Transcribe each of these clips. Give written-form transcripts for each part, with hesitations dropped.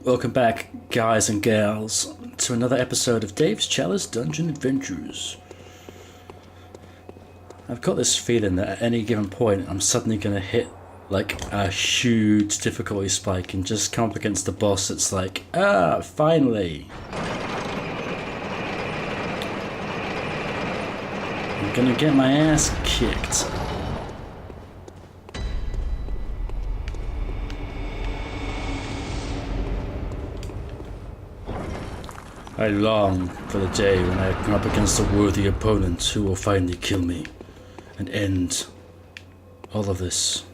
Welcome back, guys and gals, to another episode of Dave's Chalice Dungeon Adventures. I've got this feeling that at any given point I'm suddenly going to hit like a huge difficulty spike and just come up against the boss that's like, finally! I'm gonna get my ass kicked. I long for the day when I come up against a worthy opponent who will finally kill me and end all of this.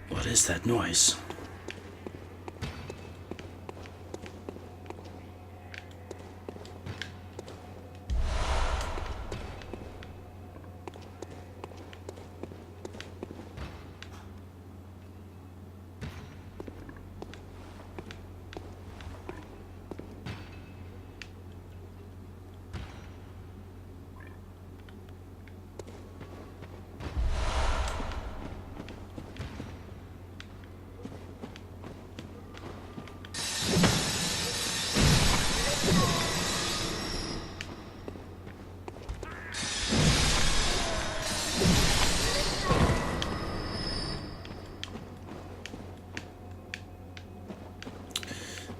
What is that noise?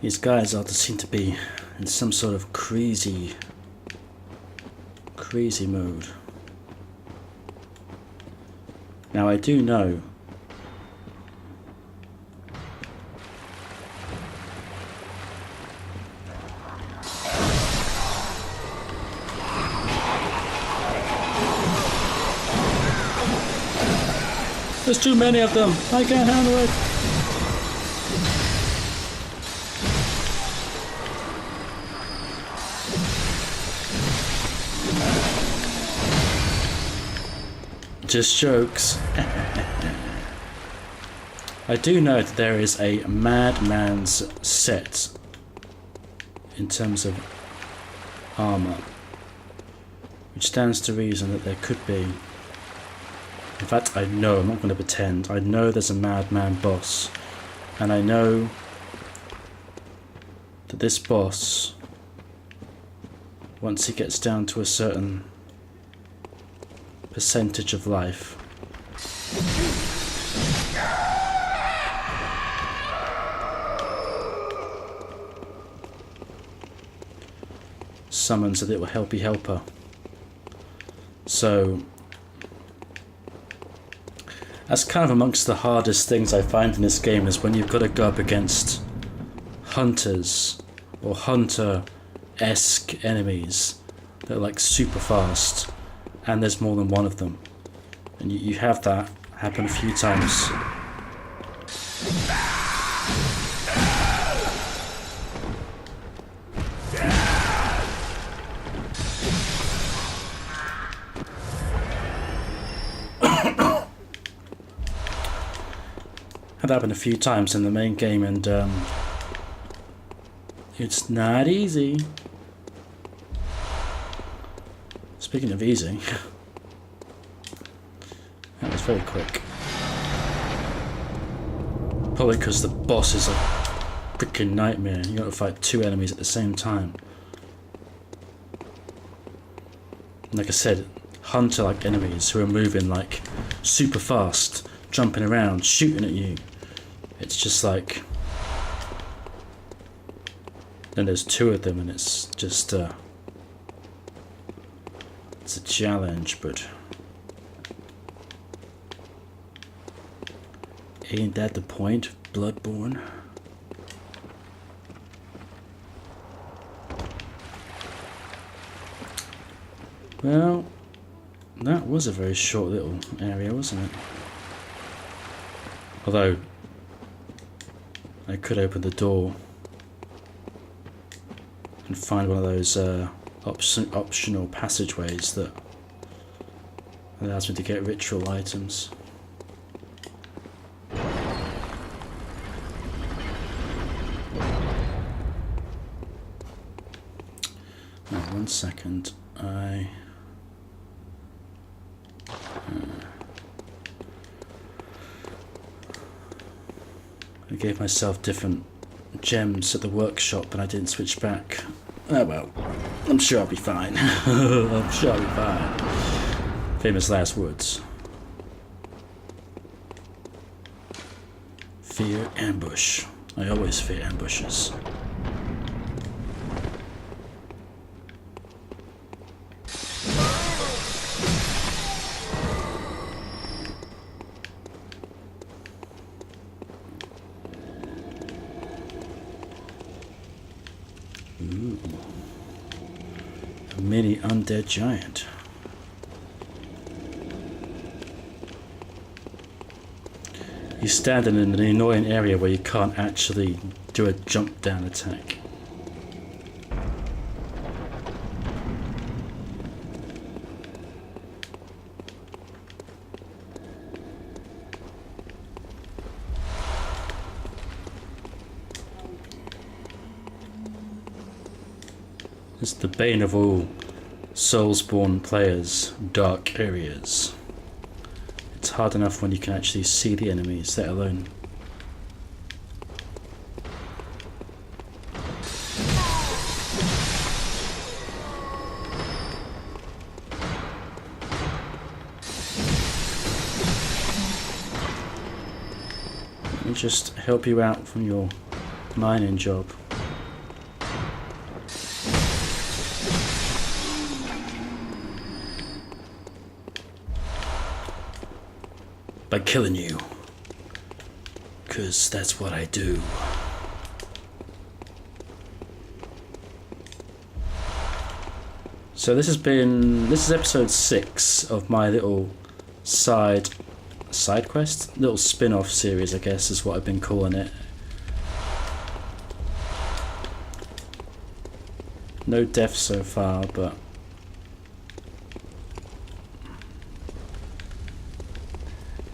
These guys all seem to be in some sort of crazy mode. Now I do know there's too many of them. I can't handle it. Just jokes. I do know that there is a madman's set in terms of armor, which stands to reason that there could be. In fact, I know, I'm not going to pretend, I know there's a madman boss, and I know that this boss, once he gets down to a certain percentage of life, summons a little helpy helper. So that's kind of amongst the hardest things I find in this game, is when you've got to go up against hunters or hunter-esque enemies that are like super fast, and there's more than one of them, and you have that happen a few times. Had happened a few times in the main game, and it's not easy. Speaking of easy, that was very quick. Probably because the boss is a freaking nightmare. You got to fight two enemies at the same time. And like I said, hunter-like enemies who are moving like super fast, jumping around, shooting at you. It's just like, then there's two of them, and it's just it's a challenge, but ain't that the point of Bloodborne? Well, that was a very short little area, wasn't it? Although I could open the door and find one of those optional passageways that allows me to get ritual items. 1 second. I gave myself different gems at the workshop and I didn't switch back. Oh well, I'm sure I'll be fine. I'm sure I'll be fine. Famous last words. Fear ambush. I always fear ambushes. Ooh. A mini undead giant. He's standing in an annoying area where you can't actually do a jump down attack. It's the bane of all Soulsborne players' dark areas. It's hard enough when you can actually see the enemies, let alone. Let me just help you out from your mining job. By killing you, 'cause that's what I do. So this is episode 6 of my little side quest, little spin-off series, I guess is what I've been calling it. No deaths so far, but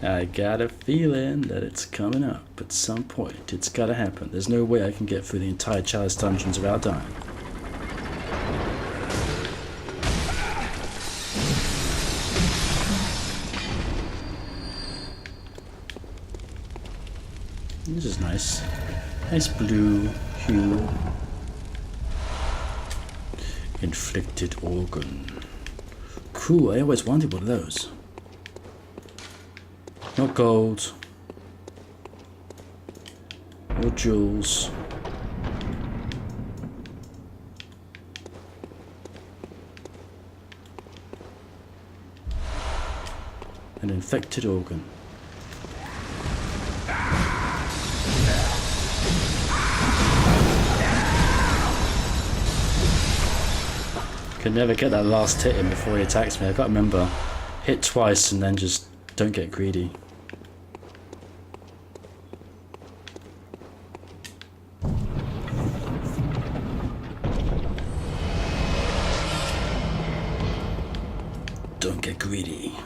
I got a feeling that it's coming up at some point. It's gotta happen. There's no way I can get through the entire Chalice Dungeons without dying. This is nice. Nice blue hue. Inflicted organ. Cool, I always wanted one of those. Not gold. Or jewels. An infected organ. Can never get that last hit in before he attacks me. I gotta remember, hit twice and then just don't get greedy. Don't get greedy.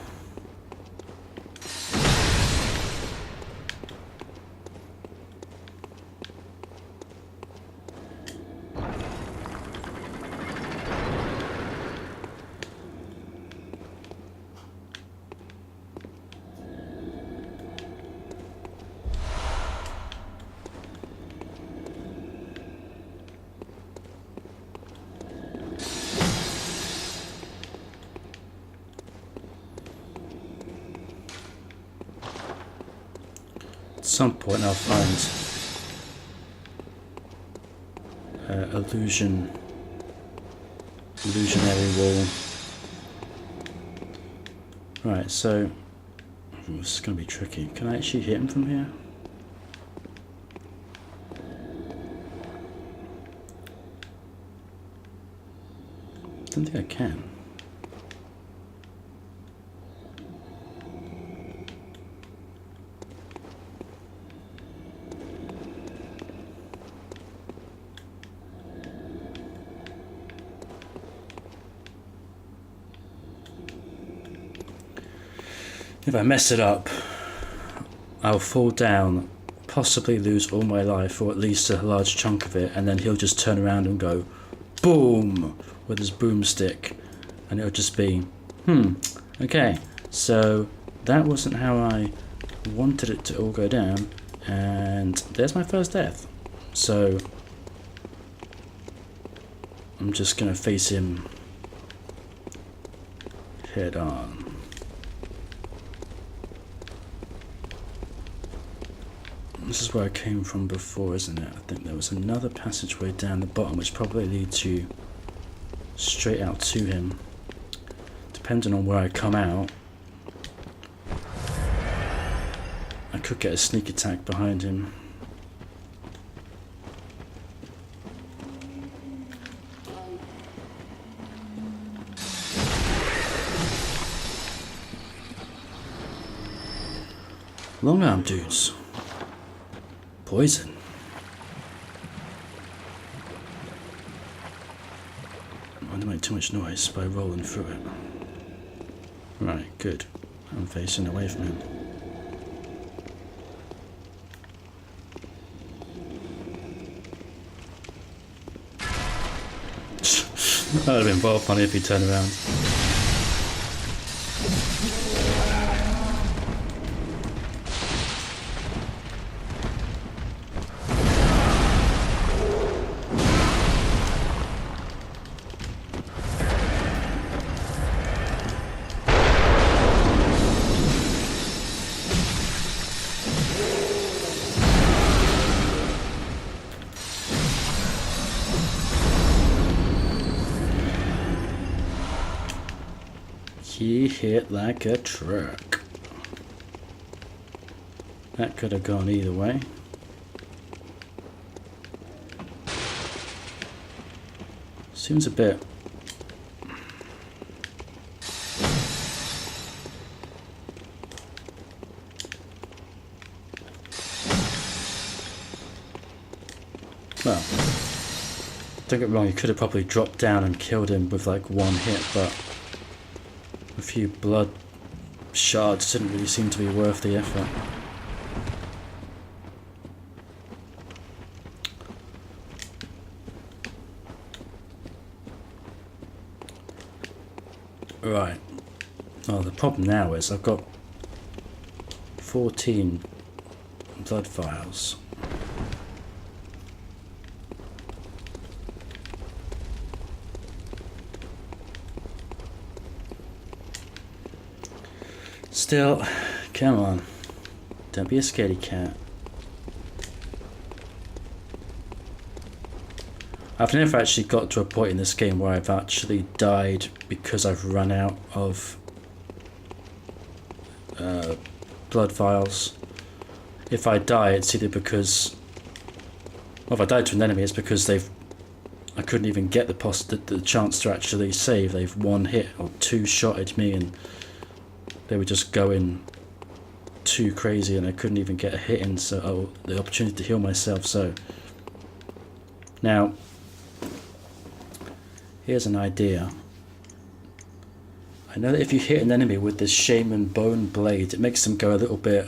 At some point I'll find illusionary wall. Right, so this is going to be tricky. Can I actually hit him from here? I don't think I can. If I mess it up, I'll fall down, possibly lose all my life, or at least a large chunk of it, and then he'll just turn around and go, boom with his broomstick, and it'll just be, okay, so that wasn't how I wanted it to all go down, and there's my first death. So I'm just gonna face him head on. This is where I came from before, isn't it? I think there was another passageway down the bottom which probably leads you straight out to him. Depending on where I come out, I could get a sneak attack behind him. Long arm dudes. Poison. I don't want to make too much noise by rolling through it. Right, good. I'm facing away from him. That would have been well funny if he turned around. He hit like a truck. That could have gone either way. Seems a bit... well, don't get me wrong, you could have probably dropped down and killed him with like one hit, but a few blood shards didn't really seem to be worth the effort. Right. Oh, the problem now is I've got 14 blood vials. Still, come on. Don't be a scaredy cat. I've never actually got to a point in this game where I've actually died because I've run out of blood vials. If I die, it's either because... well, if I died to an enemy, it's because I couldn't even get the chance to actually save. They've one hit or two shotted me and they were just going too crazy and I couldn't even get a hit in, so the opportunity to heal myself. So now here's an idea. I know that if you hit an enemy with this shaman bone blade, it makes them go a little bit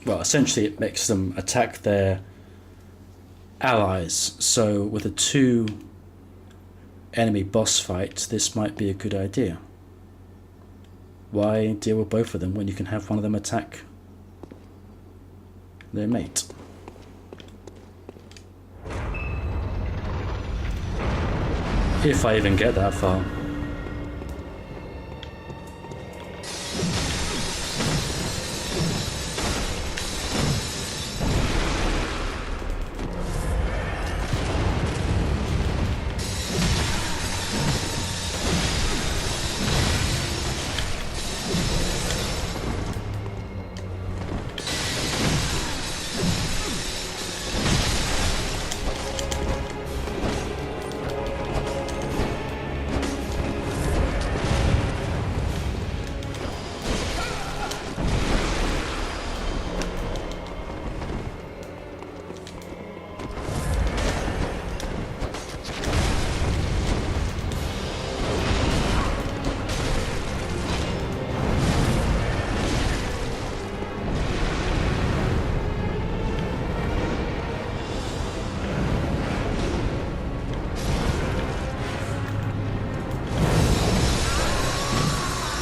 well, essentially it makes them attack their allies. So with a 2 enemy boss fight, this might be a good idea. Why deal with both of them when you can have one of them attack their mate? If I even get that far.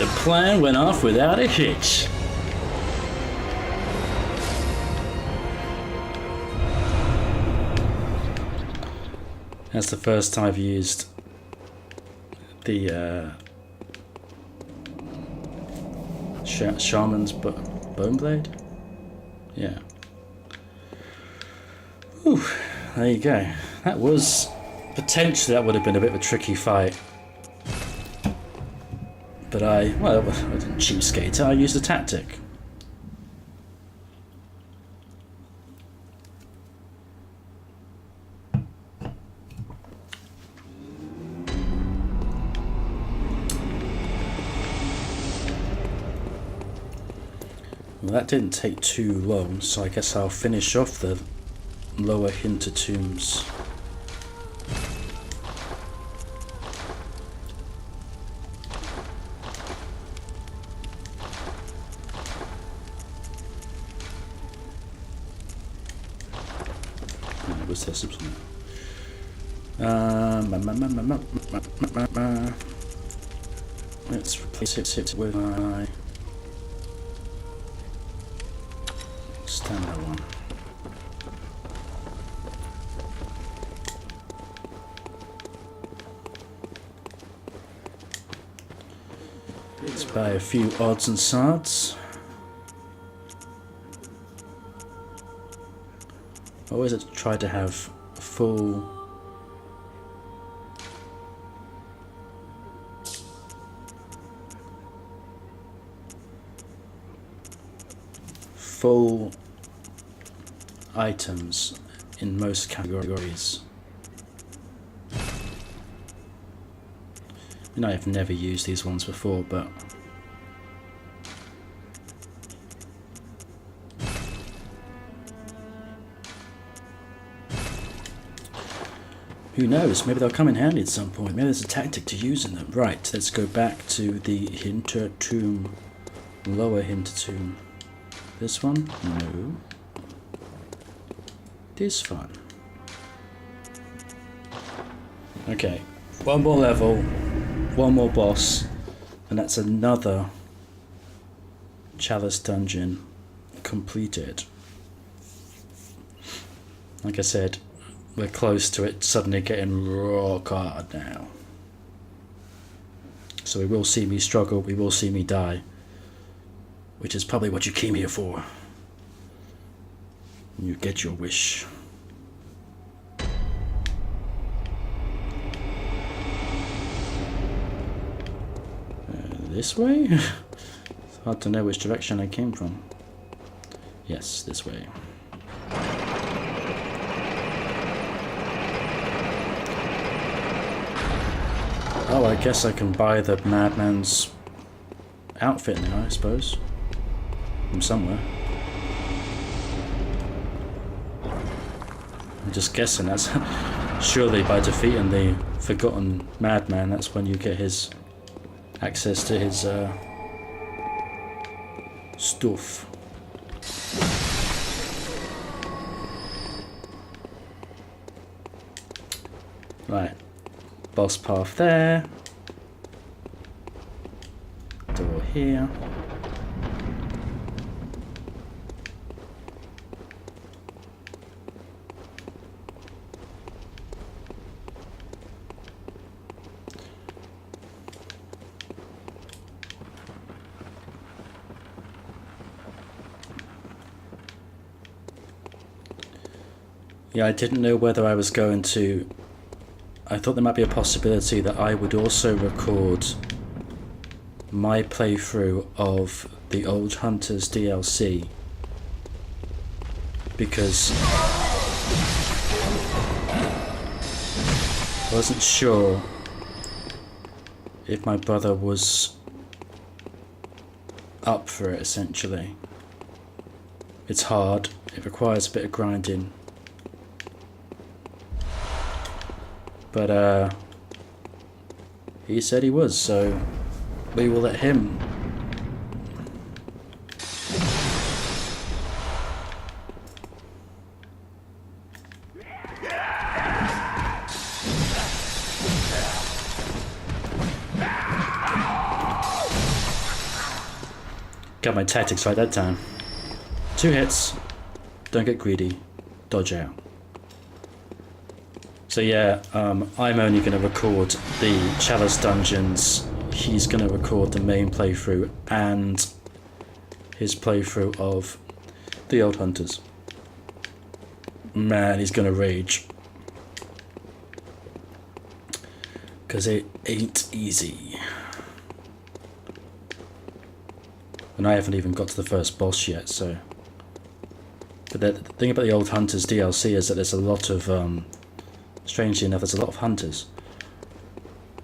The plan went off without a hitch. That's the first time I've used the shaman's bone blade. Yeah. Whew, there you go. That was potentially that would have been a bit of a tricky fight, but I didn't cheapskate. I used a tactic. Well, that didn't take too long, so I guess I'll finish off the lower hinter tombs. What's this? Let's replace it with my stamina one. Let's buy a few odds and sods. I always try to have full items in most categories. You know, I've never used these ones before, but who knows, maybe they'll come in handy at some point. Maybe there's a tactic to use in them. Right, let's go back to the hinter tomb, lower hinter tomb. This one? No. This one. Okay, one more level, one more boss, and that's another Chalice Dungeon completed. Like I said, we're close to it suddenly getting rock hard now. So we will see me struggle, we will see me die, which is probably what you came here for. You get your wish. This way? It's hard to know which direction I came from. Yes, this way. Oh, I guess I can buy the madman's outfit now, I suppose. From somewhere. I'm just guessing that's surely by defeating the forgotten madman, that's when you get his access to his stuff. Right, boss path there, door here. Yeah, I didn't know whether I was going to... I thought there might be a possibility that I would also record my playthrough of the Old Hunters DLC, because I wasn't sure if my brother was up for it, essentially. It's hard, it requires a bit of grinding. But he said he was, so we will let him. Got my tactics right that time. 2 hits, don't get greedy, dodge out. So yeah, I'm only going to record the Chalice Dungeons. He's going to record the main playthrough and his playthrough of the Old Hunters. Man, he's going to rage. Because it ain't easy. And I haven't even got to the first boss yet, so... But the thing about the Old Hunters DLC is that there's a lot of... strangely enough, there's a lot of hunters.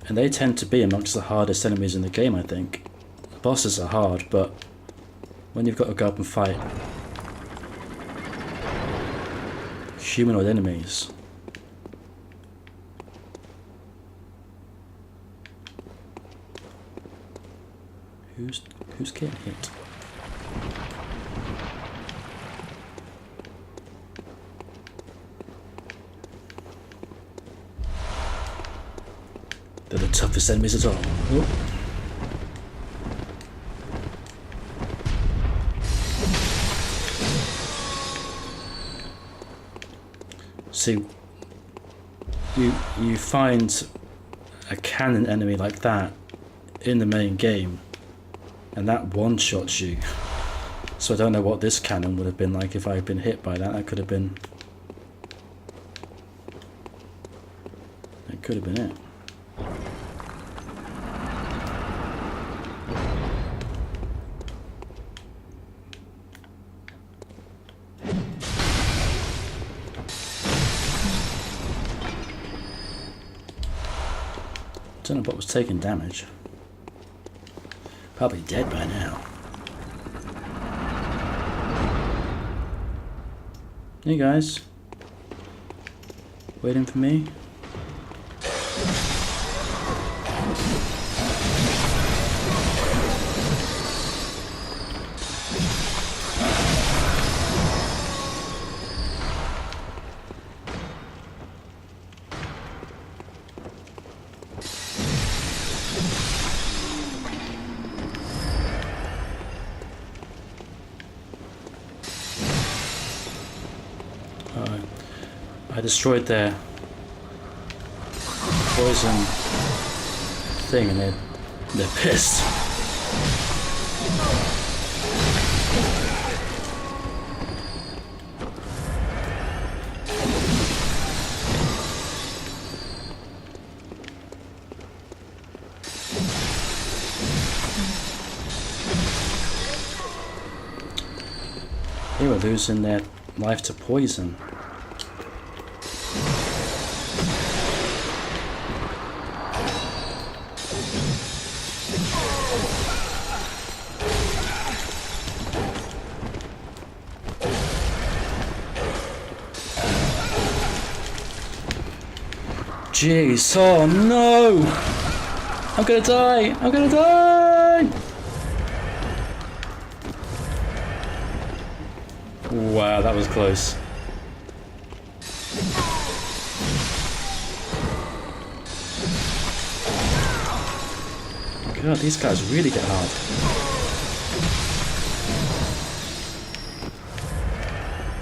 And they tend to be amongst the hardest enemies in the game, I think. The bosses are hard, but... when you've got to go up and fight... humanoid enemies... Who's getting hit? They're the toughest enemies at all. Oh. See, you find a cannon enemy like that in the main game, and that one-shots you. So I don't know what this cannon would have been like if I had been hit by that. That could have been... that could have been it. Don't know what was taking damage. Probably dead by now. Hey guys. Waiting for me? I destroyed their poison thing and they're pissed. They were losing their life to poison. Jeez, oh no! I'm gonna die! I'm gonna die! Wow, that was close. God, these guys really get hard.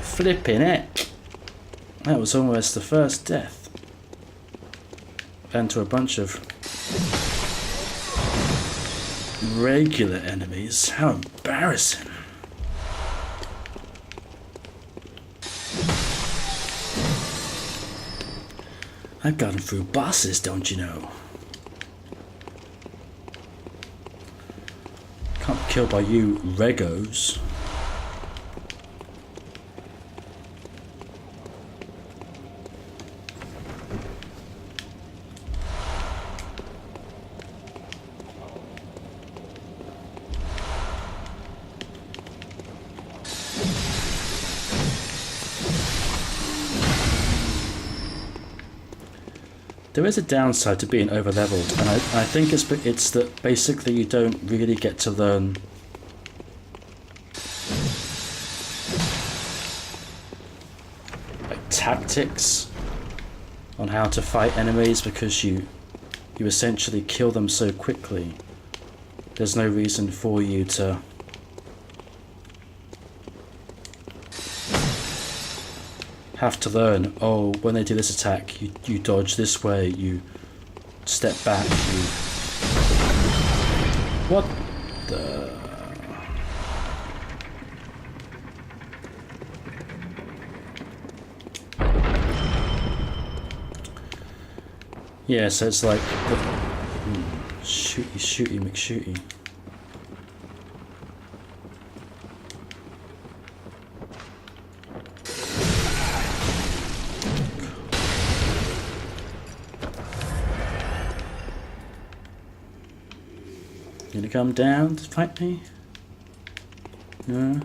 Flipping it! That was almost the first death. And to a bunch of regular enemies. How embarrassing. I've gotten through bosses, don't you know? Can't be killed by you regos. There is a downside to being over-leveled, and I think it's that basically you don't really get to learn like tactics on how to fight enemies, because you essentially kill them so quickly. There's no reason for you to have to learn, oh, when they do this attack, you dodge this way, you step back, you... What the... Yeah, so it's like... Shooty McShooty. Gonna come down to fight me? No.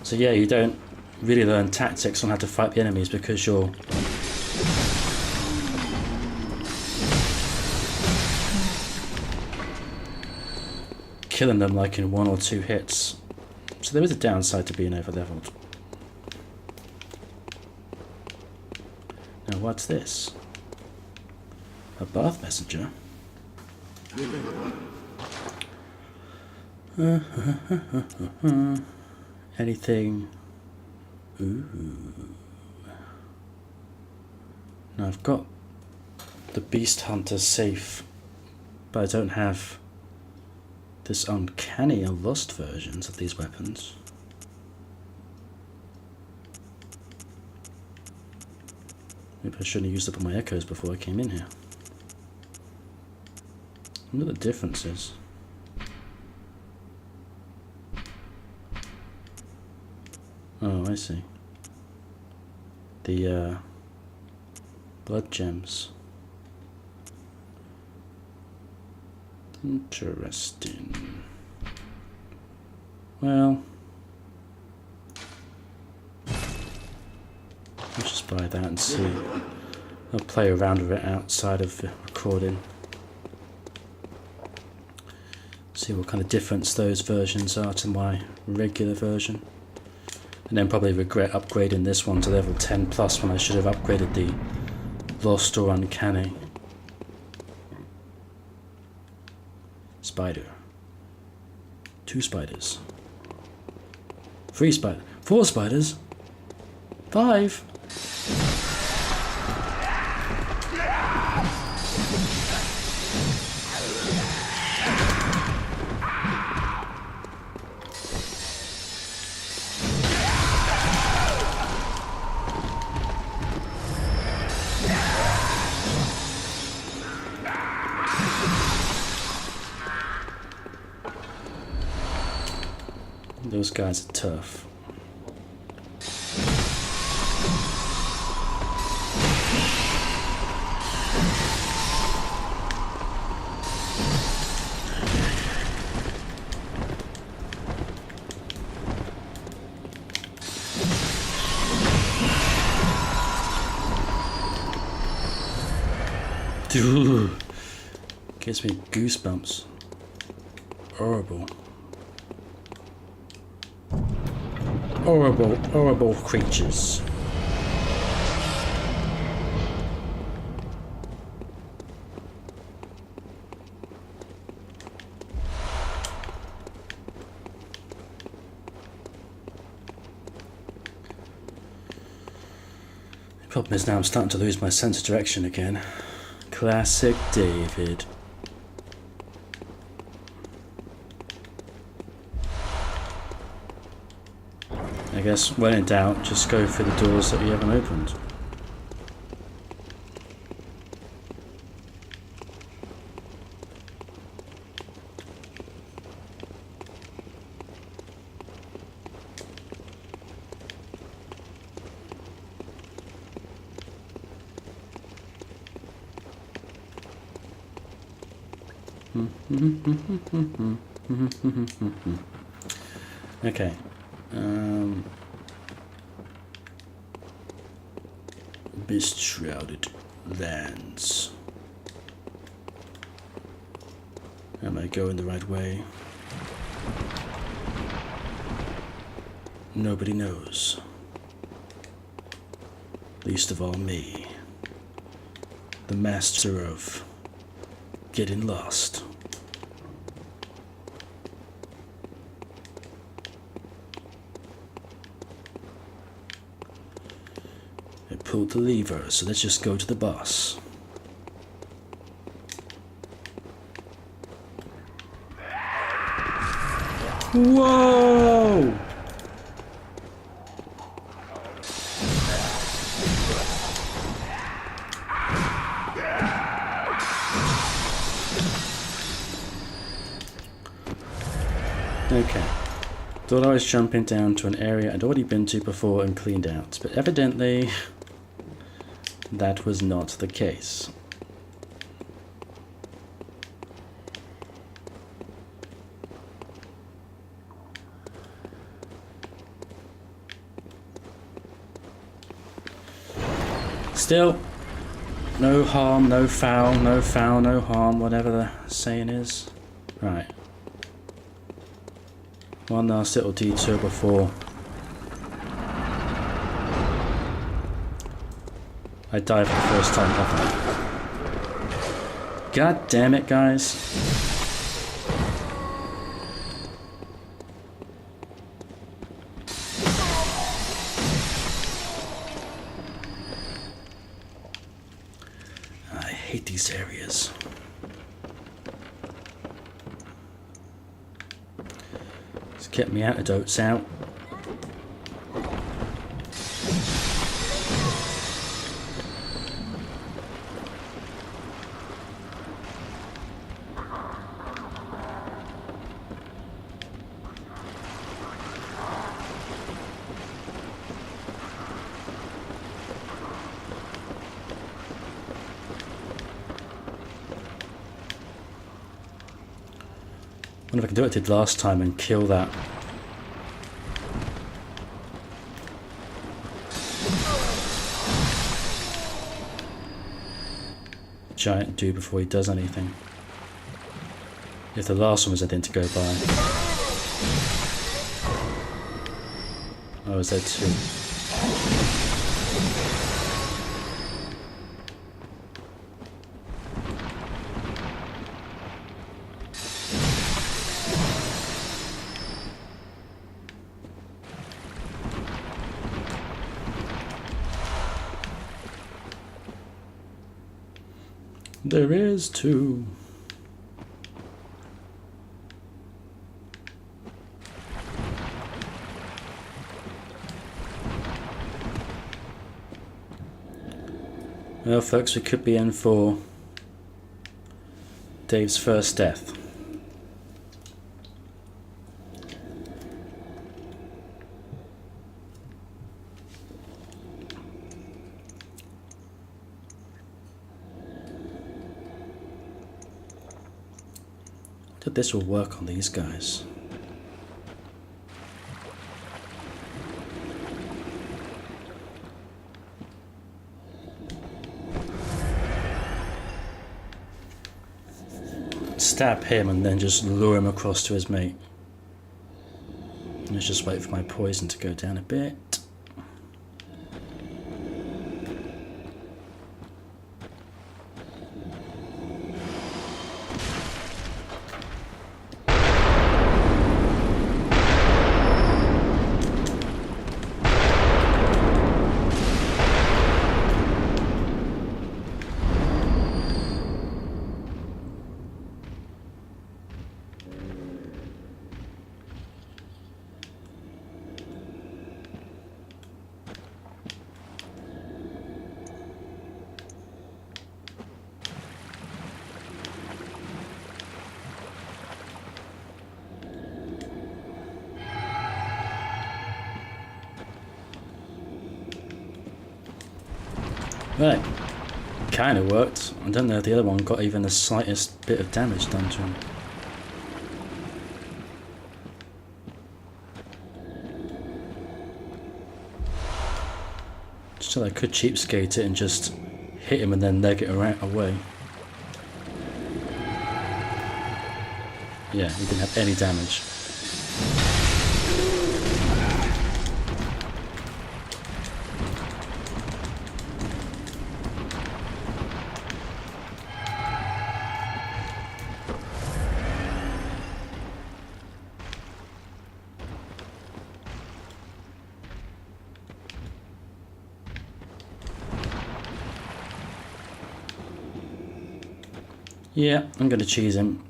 So yeah, you don't really learn tactics on how to fight the enemies because you're killing them like in 1 or 2 hits. So there is a downside to being over-leveled. Now what's this? A bath messenger? Anything? Ooh. Now I've got the Beast Hunter safe, but I don't have this uncanny or lost versions of these weapons. Maybe I shouldn't have used up all my echoes before I came in here. I wonder what the difference is. Oh, I see. The blood gems. Interesting. Well, let's just buy that and see. I'll play around with it outside of the recording. See what kind of difference those versions are to my regular version. And then probably regret upgrading this one to level 10 plus when I should have upgraded the Lost or Uncanny. Spider. 2 spiders. 3 spiders. 4 spiders. 5. Those guys are tough. Dude, gives me goosebumps. Horrible. Horrible, horrible creatures. The problem is now I'm starting to lose my sense of direction again. Classic David. I guess when in doubt, just go through the doors that you haven't opened. Okay. Mist shrouded lands. Am I going the right way? Nobody knows. Least of all me. The master of getting lost. pulled the lever, so let's just go to the boss. Whoa! Okay. Thought I was jumping down to an area I'd already been to before and cleaned out, but evidently that was not the case. Still, no harm, no foul, no foul, no harm, whatever the saying is. Right. One last little detour before I die for the first time ever. God damn it, guys. I hate these areas. Let's get my antidotes out. I wonder if I can do what I did last time and kill that giant dude before he does anything. If the last one was anything to go by. Oh, is there two? There is two. Well, folks, we could be in for Dave's first death. That this will work on these guys. Stab him and then just lure him across to his mate. Let's just wait for my poison to go down a bit. Right, kind of worked. I don't know if the other one got even the slightest bit of damage done to him. Still, I could cheapskate it and just hit him and then leg it away. Yeah, he didn't have any damage. Yeah, I'm gonna cheese him.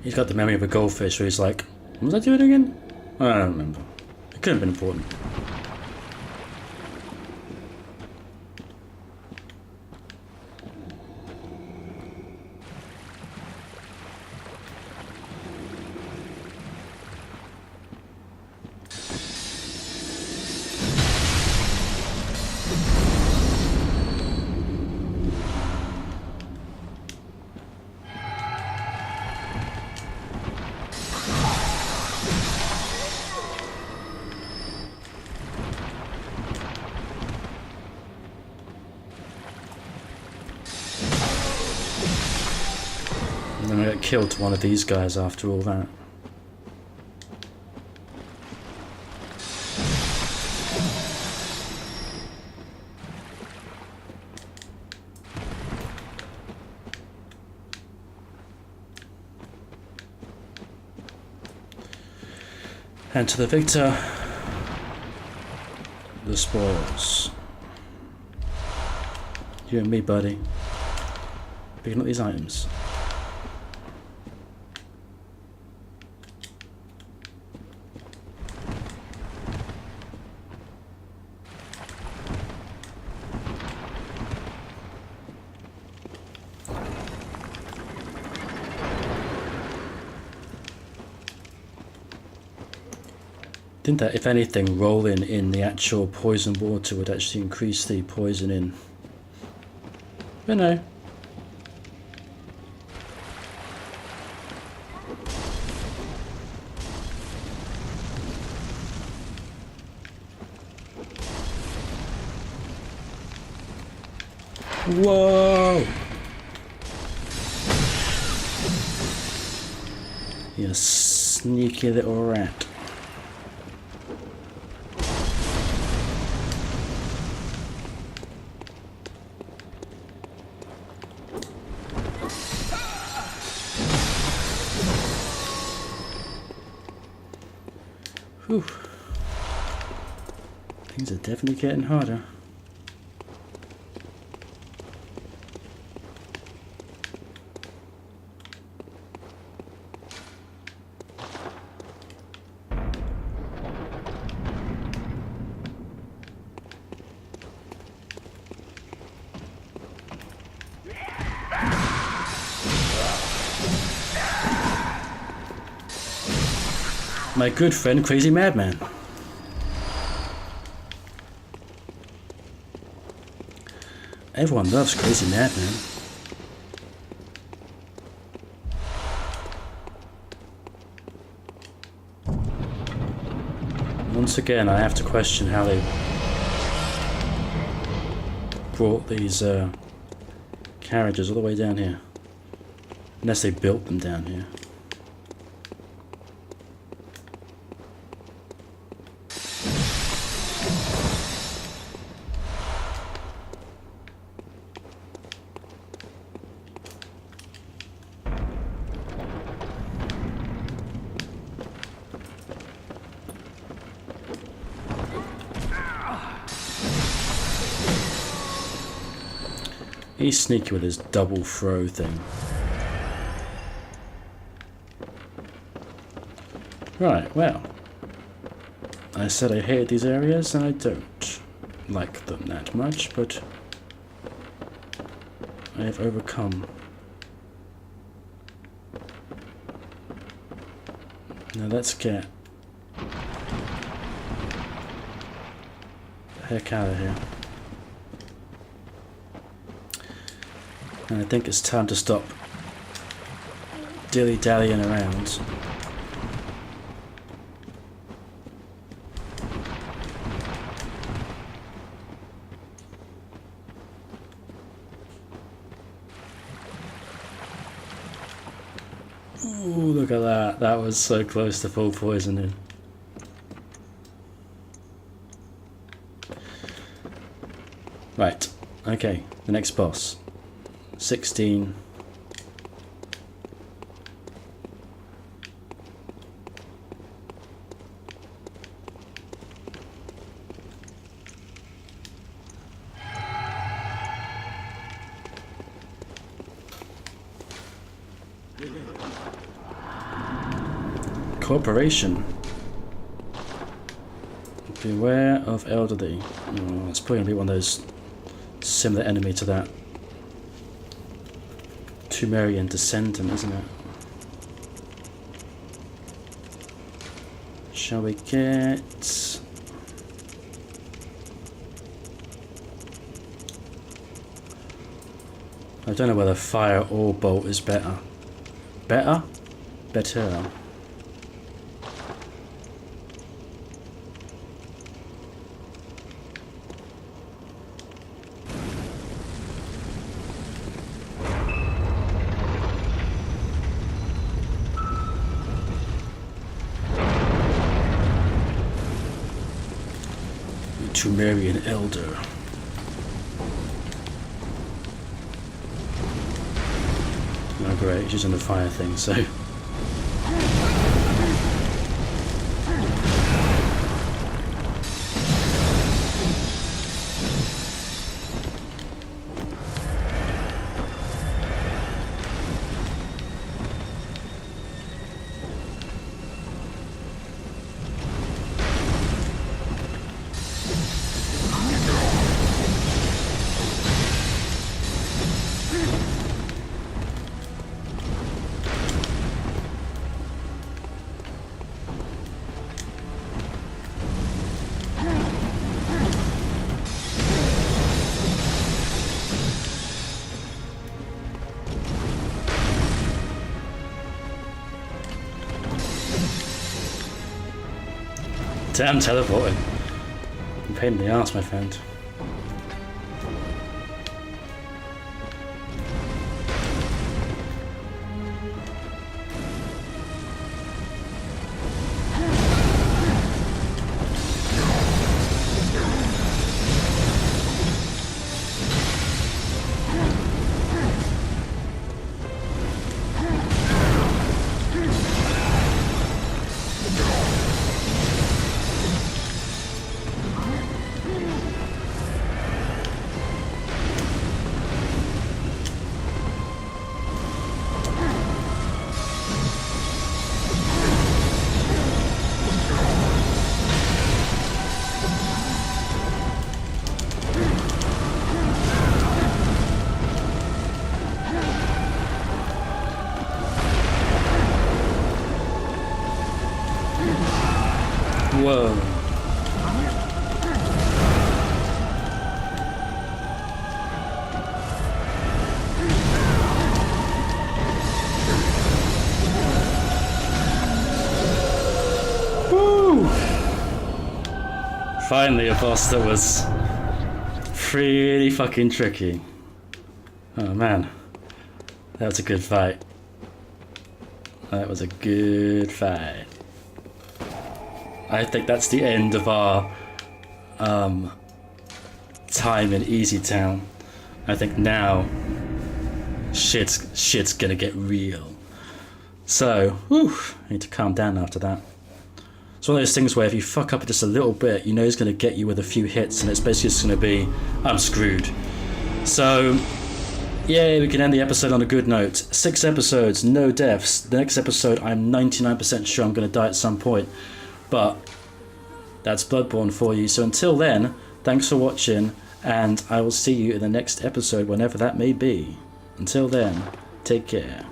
He's got the memory of a goldfish where he's like, what was I doing again? I don't remember. It could have been important. And then I got killed to one of these guys after all that. And to the victor, the spoils. You and me, buddy. Picking up these items. I think that if anything, rolling in the actual poison water would actually increase the poisoning. But no. Whoa! You sneaky little rat. Whew. Things are definitely getting harder. My good friend, Crazy Madman. Everyone loves Crazy Madman. Once again, I have to question how they brought these carriages all the way down here. Unless they built them down here. He's sneaky with his double throw thing. Right, well. I said I hated these areas and I don't like them that much, but I have overcome. Now let's get the heck out of here. And I think it's time to stop dilly-dallying around. Ooh, look at that. That was so close to full poisoning. Right, okay, the next boss. 16. Corporation. Beware of elderly. Oh, it's probably going to be one of those similar enemy to that Tumerian descendant, isn't it? Shall we get... I don't know whether fire or bolt is better. Better? Better. To marry an elder. Oh great, he's using the fire thing, so... Damn teleporting. Pain in the ass, my friend. Whoa. Woo! Finally a boss that was pretty fucking tricky. Oh man. That was a good fight. That was a good fight. I think that's the end of our time in Easy Town. I think now shit's gonna get real. So, whew, I need to calm down after that. It's one of those things where if you fuck up just a little bit, you know it's gonna get you with a few hits, and it's basically just gonna be, I'm screwed. So, yeah, we can end the episode on a good note. 6 episodes, no deaths. The next episode, I'm 99% sure I'm gonna die at some point. But that's Bloodborne for you. So until then, thanks for watching, and I will see you in the next episode, whenever that may be. Until then, take care.